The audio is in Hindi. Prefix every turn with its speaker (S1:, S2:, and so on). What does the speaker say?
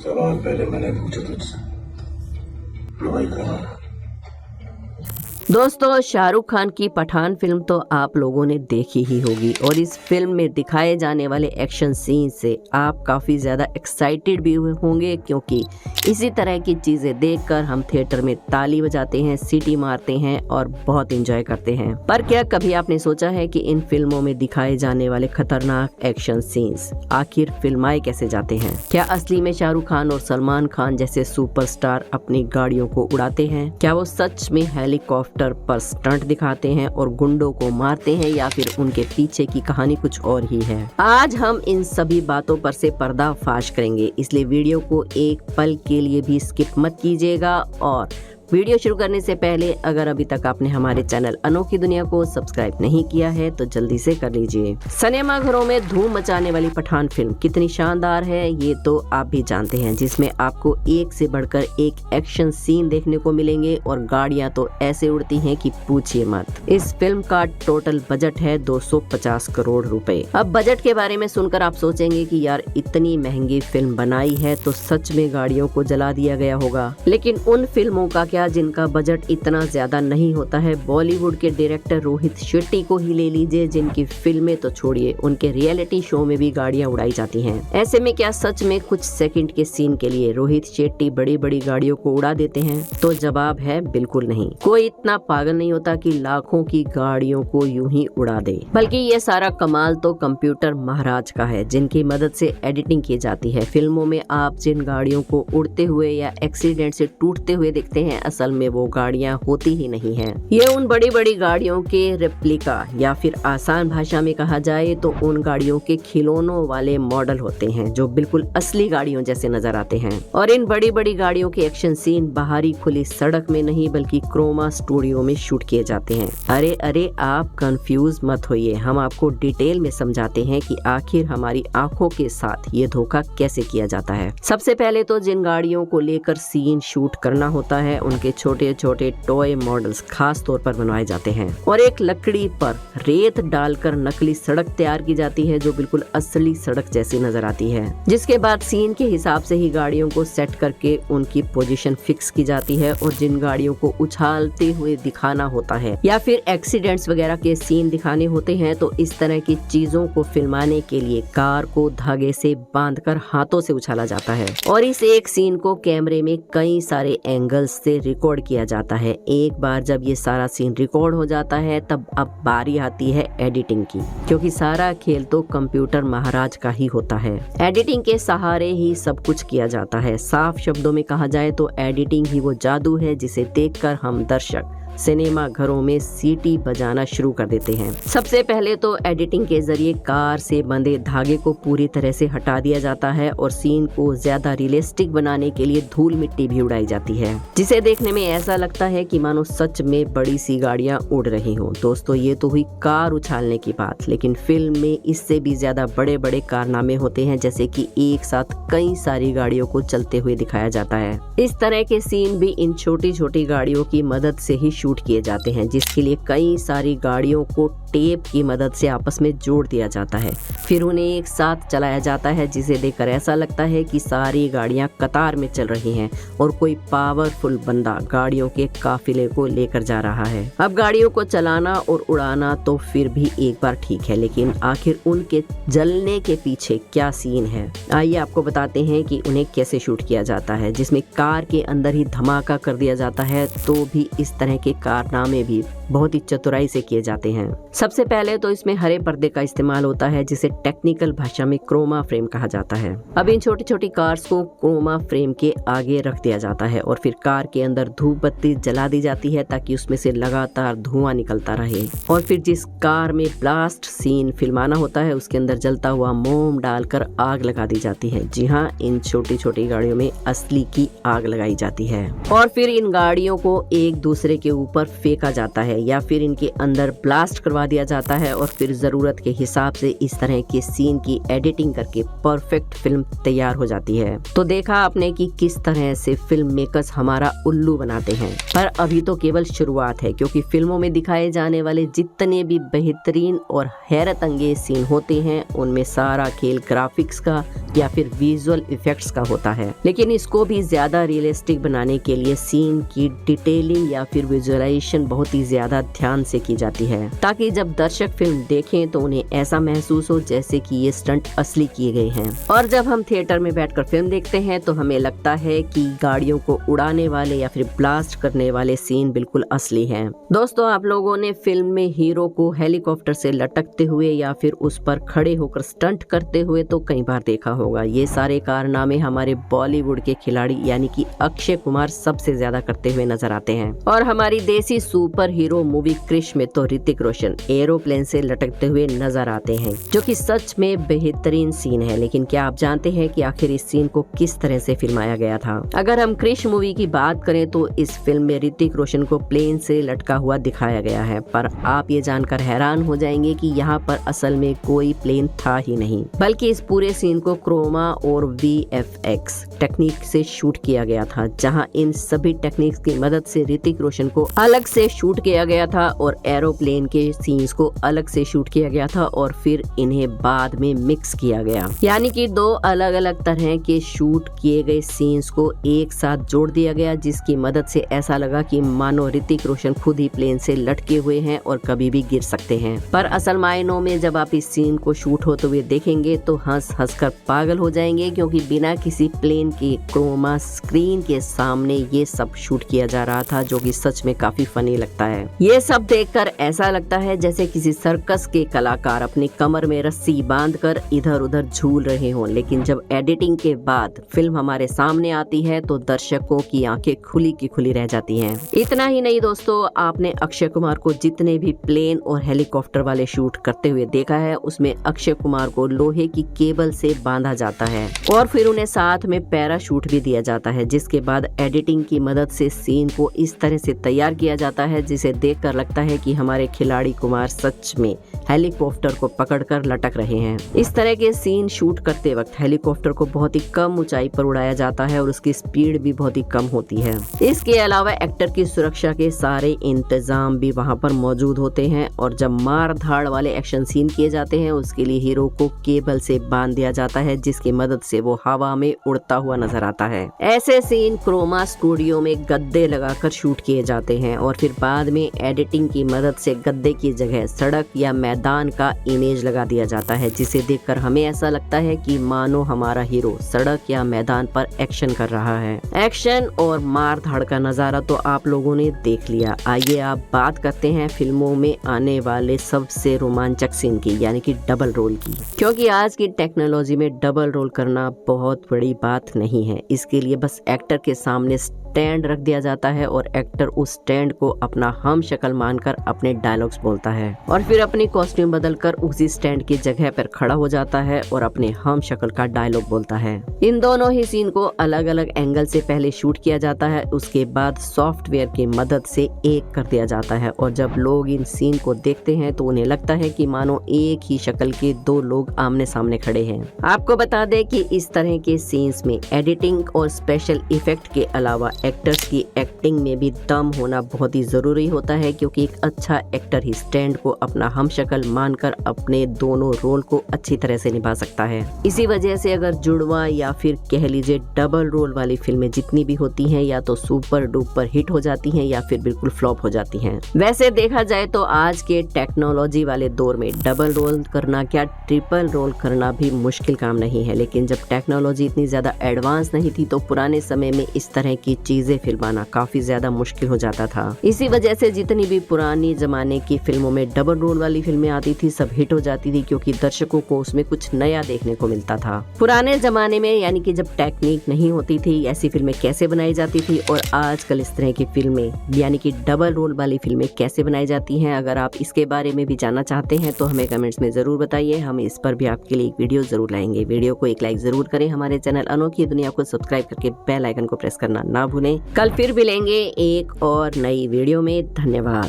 S1: सवाल पहले मैंने पूछा तुझसे, भाई कहाँ?
S2: दोस्तों, शाहरुख खान की पठान फिल्म तो आप लोगों ने देखी ही होगी और इस फिल्म में दिखाए जाने वाले एक्शन सीन से आप काफ़ी ज़्यादा एक्साइटेड भी होंगे, क्योंकि इसी तरह की चीज़ें देखकर हम थिएटर में ताली बजाते हैं, सीटी मारते हैं और बहुत एंजॉय करते हैं। पर क्या कभी आपने सोचा है कि इन फिल्मों में दिखाए जाने वाले खतरनाक एक्शन सीन्स आखिर फिल्माए कैसे जाते हैं? क्या असली में शाहरुख खान और सलमान खान जैसे सुपरस्टार अपनी गाड़ियों को उड़ाते हैं? क्या वो सच में हेलीकॉप्टर पर स्टंट दिखाते हैं और गुंडों को मारते हैं, या फिर उनके पीछे की कहानी कुछ और ही है? आज हम इन सभी बातों पर से पर्दाफाश करेंगे, इसलिए वीडियो को एक पल के लिए भी स्किप मत कीजिएगा। और वीडियो शुरू करने से पहले अगर अभी तक आपने हमारे चैनल अनोखी दुनिया को सब्सक्राइब नहीं किया है तो जल्दी से कर लीजिए। सिनेमा घरों में धूम मचाने वाली पठान फिल्म कितनी शानदार है ये तो आप भी जानते हैं, जिसमें आपको एक से बढ़कर एक एक्शन सीन देखने को मिलेंगे और गाड़ियां तो ऐसे उड़ती हैं कि पूछिए मत। इस फिल्म का टोटल बजट है 250 करोड़ रुपए। अब बजट के बारे में सुनकर आप सोचेंगे कि यार इतनी महंगी फिल्म बनाई है तो सच में गाड़ियों को जला दिया गया होगा, लेकिन उन फिल्मों का क्या जिनका बजट इतना ज्यादा नहीं होता है। बॉलीवुड के डायरेक्टर रोहित शेट्टी को ही ले लीजिए, जिनकी फिल्में तो छोड़िए, उनके रियलिटी शो में भी गाड़ियां उड़ाई जाती हैं। ऐसे में क्या सच में कुछ सेकंड के सीन के लिए रोहित शेट्टी बड़ी बड़ी गाड़ियों को उड़ा देते हैं? तो जवाब है बिल्कुल नहीं। कोई इतना पागल नहीं होता कि लाखों की गाड़ियों को यूं ही उड़ा दे, बल्कि ये सारा कमाल तो कंप्यूटर महाराज का है, जिनकी मदद से एडिटिंग की जाती है। फिल्मों में आप जिन गाड़ियों को उड़ते हुए या एक्सीडेंट से टूटते हुए देखते हैं, असल में वो गाड़ियां होती ही नहीं हैं। ये उन बड़ी बड़ी गाड़ियों के रेप्लिका, या फिर आसान भाषा में कहा जाए तो उन गाड़ियों के खिलौनों वाले मॉडल होते हैं, जो बिल्कुल असली गाड़ियों जैसे नजर आते हैं। और इन बड़ी बड़ी गाड़ियों के एक्शन सीन बाहरी खुली सड़क में नहीं बल्कि क्रोमा स्टूडियो में शूट किए जाते हैं। अरे अरे, आप कंफ्यूज मत होइए, हम आपको डिटेल में समझाते हैं कि आखिर हमारी आंखों के साथ ये धोखा कैसे किया जाता है। सबसे पहले तो जिन गाड़ियों को लेकर सीन शूट करना होता है उनके छोटे छोटे टॉय मॉडल्स खास तौर पर बनवाए जाते हैं और एक लकड़ी पर रेत डालकर नकली सड़क तैयार की जाती है, जो बिल्कुल असली सड़क जैसी नजर आती है। जिसके बाद सीन के हिसाब से ही गाड़ियों को सेट करके उनकी पोजीशन फिक्स की जाती है। और जिन गाड़ियों को उछालते हुए दिखाना होता है या फिर एक्सीडेंट्स वगैरह के सीन दिखाने होते हैं, तो इस तरह की चीजों को फिल्माने के लिए कार को धागे से बांधकर हाथों से उछाला जाता है और इस एक सीन को कैमरे में कई सारे एंगल्स से रिकॉर्ड किया जाता है। एक बार जब ये सारा सीन रिकॉर्ड हो जाता है तब अब बारी आती है एडिटिंग की, क्योंकि सारा खेल तो कंप्यूटर महाराज का ही होता है। एडिटिंग के सहारे ही सब कुछ किया जाता है। साफ शब्दों में कहा जाए तो एडिटिंग ही वो जादू है जिसे देखकर हम दर्शक सिनेमा घरों में सीटी बजाना शुरू कर देते हैं। सबसे पहले तो एडिटिंग के जरिए कार से बंधे धागे को पूरी तरह से हटा दिया जाता है और सीन को ज्यादा रियलिस्टिक बनाने के लिए धूल मिट्टी भी उड़ाई जाती है, जिसे देखने में ऐसा लगता है कि मानो सच में बड़ी सी गाड़ियां उड़ रही हों। दोस्तों, ये तो हुई कार उछालने की बात, लेकिन फिल्म में इससे भी ज्यादा बड़े बड़े कारनामे होते हैं, जैसे कि एक साथ कई सारी गाड़ियों को चलते हुए दिखाया जाता है। इस तरह के सीन भी इन छोटी छोटी गाड़ियों की मदद से ही शूट किए जाते हैं, जिसके लिए कई सारी गाड़ियों को टेप की मदद से आपस में जोड़ दिया जाता है, फिर उन्हें एक साथ चलाया जाता है, जिसे देखकर ऐसा लगता है कि सारी गाड़ियां कतार में चल रही हैं और कोई पावरफुल बंदा गाड़ियों के काफिले को लेकर जा रहा है। अब गाड़ियों को चलाना और उड़ाना तो फिर भी एक बार ठीक है, लेकिन आखिर उनके जलने के पीछे क्या सीन है? आइए आपको बताते हैं कि उन्हें कैसे शूट किया जाता है, जिसमें कार के अंदर ही धमाका कर दिया जाता है, तो भी इस तरह के कारनामे भी बहुत ही चतुराई से किए जाते हैं। सबसे पहले तो इसमें हरे पर्दे का इस्तेमाल होता है, जिसे टेक्निकल भाषा में क्रोमा फ्रेम कहा जाता है। अब इन छोटी छोटी कार्स को क्रोमा फ्रेम के आगे रख दिया जाता है और फिर कार के अंदर धूप बत्ती जला दी जाती है ताकि उसमें से लगातार धुआं निकलता रहे। और फिर जिस कार में ब्लास्ट सीन फिल्माना होता है उसके अंदर जलता हुआ मोम डालकर आग लगा दी जाती है। जी हाँ, इन छोटी छोटी गाड़ियों में असली की आग लगाई जाती है और फिर इन गाड़ियों को एक दूसरे के ऊपर फेंका जाता है या फिर इनके अंदर ब्लास्ट करवा दिया जाता है और फिर ज़रूरत के हिसाब से इस तरह के सीन की एडिटिंग करके परफेक्ट फिल्म तैयार हो जाती है। तो देखा आपने कि किस तरह से फिल्म मेकर्स हमारा उल्लू बनाते हैं। पर अभी तो केवल शुरुआत है, क्योंकि फिल्मों में दिखाए जाने वाले जितने भी बेहतरीन और हैरत अंगेज सीन होते हैं उनमें सारा खेल ग्राफिक्स का या फिर विजुअल इफेक्ट्स का होता है। लेकिन इसको भी ज्यादा रियलिस्टिक बनाने के लिए सीन की डिटेलिंग या फिर विजुअलाइजेशन बहुत ही ज्यादा ध्यान से की जाती है, ताकि जब दर्शक फिल्म देखें तो उन्हें ऐसा महसूस हो जैसे कि ये स्टंट असली किए गए हैं। और जब हम थिएटर में बैठकर फिल्म देखते हैं तो हमें लगता है कि गाड़ियों को उड़ाने वाले या फिर ब्लास्ट करने वाले सीन बिल्कुल असली हैं। दोस्तों, आप लोगों ने फिल्म में हीरो को हेलीकॉप्टर से लटकते हुए या फिर उस पर खड़े होकर स्टंट करते हुए तो कई बार देखा होगा। ये सारे कारनामे हमारे बॉलीवुड के खिलाड़ी यानी कि अक्षय कुमार सबसे ज्यादा करते हुए नजर आते हैं। और हमारी देसी सुपर हीरो मूवी क्रिश में तो ऋतिक रोशन एरोप्लेन से लटकते हुए नजर आते हैं, जो कि सच में बेहतरीन सीन है। लेकिन क्या आप जानते हैं कि आखिर इस सीन को किस तरह से फिल्माया गया था? अगर हम क्रिश मूवी की बात करें तो इस फिल्म में ऋतिक रोशन को प्लेन से लटका हुआ दिखाया गया है, पर आप ये जानकर हैरान हो जाएंगे कि यहाँ पर असल में कोई प्लेन था ही नहीं, बल्कि इस पूरे सीन को क्रोमा और VFX टेक्निक से शूट किया गया था, जहाँ इन सभी टेक्निक्स की मदद से ऋतिक रोशन को अलग से शूट किया गया था और एरोप्लेन के सीन्स को अलग से शूट किया गया था और फिर इन्हें बाद में मिक्स किया गया। यानी कि दो अलग अलग तरह के शूट किए गए सीन्स को एक साथ जोड़ दिया गया, जिसकी मदद से ऐसा लगा कि मानो ऋतिक रोशन खुद ही प्लेन से लटके हुए हैं और कभी भी गिर सकते हैं। पर असल मायनों में जब आप इस सीन को शूट होते हुए देखेंगे तो हंस हंस कर पागल हो जाएंगे, क्योंकि बिना किसी प्लेन के क्रोमा स्क्रीन के सामने ये सब शूट किया जा रहा था, जो कि सच में काफी फनी लगता है। ये सब देखकर ऐसा लगता है जैसे किसी सर्कस के कलाकार अपनी कमर में रस्सी बांधकर इधर उधर झूल रहे हों। लेकिन जब एडिटिंग के बाद फिल्म हमारे सामने आती है तो दर्शकों की आंखें खुली की खुली रह जाती हैं। इतना ही नहीं दोस्तों, आपने अक्षय कुमार को जितने भी प्लेन और हेलीकॉप्टर वाले शूट करते हुए देखा है, उसमें अक्षय कुमार को लोहे की केबल से बांधा जाता है और फिर उन्हें साथ में पैराशूट भी दिया जाता है, जिसके बाद एडिटिंग की मदद से सीन को इस तरह से तैयार किया जाता है जिसे देखकर लगता है कि हमारे खिलाड़ी कुमार सच में हेलीकॉप्टर को पकड़कर लटक रहे हैं। इस तरह के सीन शूट करते वक्त हेलीकॉप्टर को बहुत ही कम ऊंचाई पर उड़ाया जाता है और उसकी स्पीड भी बहुत ही कम होती है। इसके अलावा एक्टर की सुरक्षा के सारे इंतजाम भी वहां पर मौजूद होते हैं और जब मार धाड़ वाले एक्शन सीन किए जाते हैं उसके लिए हीरो को केबल से बांध दिया जाता है, जिसकी मदद से वो हवा में उड़ता हुआ नजर आता है। ऐसे सीन क्रोमा स्टूडियो में गद्दे लगाकर शूट किए जाते हैं और फिर बाद में एडिटिंग की मदद से गद्दे की जगह सड़क या मैदान का इमेज लगा दिया जाता है, जिसे देखकर हमें ऐसा लगता है कि मानो हमारा हीरो सड़क या मैदान पर एक्शन कर रहा है। एक्शन और मार धाड़ का नजारा तो आप लोगों ने देख लिया। आइए आप बात करते हैं फिल्मों में आने वाले सबसे रोमांचक सीन की, यानी कि डबल रोल की। क्योंकि आज की टेक्नोलॉजी में डबल रोल करना बहुत बड़ी बात नहीं है। इसके लिए बस एक्टर के सामने स्टैंड रख दिया जाता है और एक्टर उस स्टैंड को अपना हम शक्ल मानकर अपने डायलॉग्स बोलता है और फिर अपनी कॉस्ट्यूम बदलकर उसी स्टैंड की जगह पर खड़ा हो जाता है और अपने हम शक्ल का डायलॉग बोलता है। इन दोनों ही सीन को अलग अलग एंगल से पहले शूट किया जाता है, उसके बाद सॉफ्टवेयर की मदद से एक कर दिया जाता है और जब लोग इन सीन को देखते हैं तो उन्हें लगता है कि मानो एक ही शक्ल के दो लोग आमने सामने खड़े हैं। आपको बता दें कि इस तरह के सीन्स में एडिटिंग और स्पेशल इफेक्ट के अलावा एक्टर्स की एक्टिंग में भी दम होना बहुत ही जरूरी होता है, क्योंकि एक अच्छा एक्टर ही स्टैंड को अपना हम शक्ल मानकर अपने दोनों रोल को अच्छी तरह से निभा सकता है। इसी वजह से अगर जुड़वा या फिर कह लीजिए डबल रोल वाली फिल्में जितनी भी होती हैं या तो सुपर डुपर हिट हो जाती हैं या फिर बिल्कुल फ्लॉप हो जाती हैं। वैसे देखा जाए तो आज के टेक्नोलॉजी वाले दौर में डबल रोल करना क्या ट्रिपल रोल करना भी मुश्किल काम नहीं है, लेकिन जब टेक्नोलॉजी इतनी ज्यादा एडवांस नहीं थी तो पुराने समय में इस तरह की चीजें फिल्माना काफी ज्यादा मुश्किल हो जाता था। इसी वजह से जितनी भी पुरानी जमाने की फिल्मों में डबल रोल वाली फिल्में आती थी सब हिट हो जाती थी, क्योंकि दर्शकों को उसमें कुछ नया देखने को मिलता था। पुराने जमाने में यानी कि जब टेक्निक नहीं होती थी ऐसी फिल्में कैसे बनाई जाती थी और आजकल इस तरह की फिल्में यानी कि डबल रोल वाली फिल्में कैसे बनाई जाती हैं, अगर आप इसके बारे में भी जानना चाहते हैं तो हमें कमेंट्स में जरूर बताइए। हम इस पर भी आपके लिए एक वीडियो जरूर लाएंगे। वीडियो को एक लाइक जरूर करें। हमारे चैनल अनोखी दुनिया को सब्सक्राइब करके बेल आइकन को प्रेस करना ना भूलें। कल फिर मिलेंगे एक और नई वीडियो में। धन्यवाद।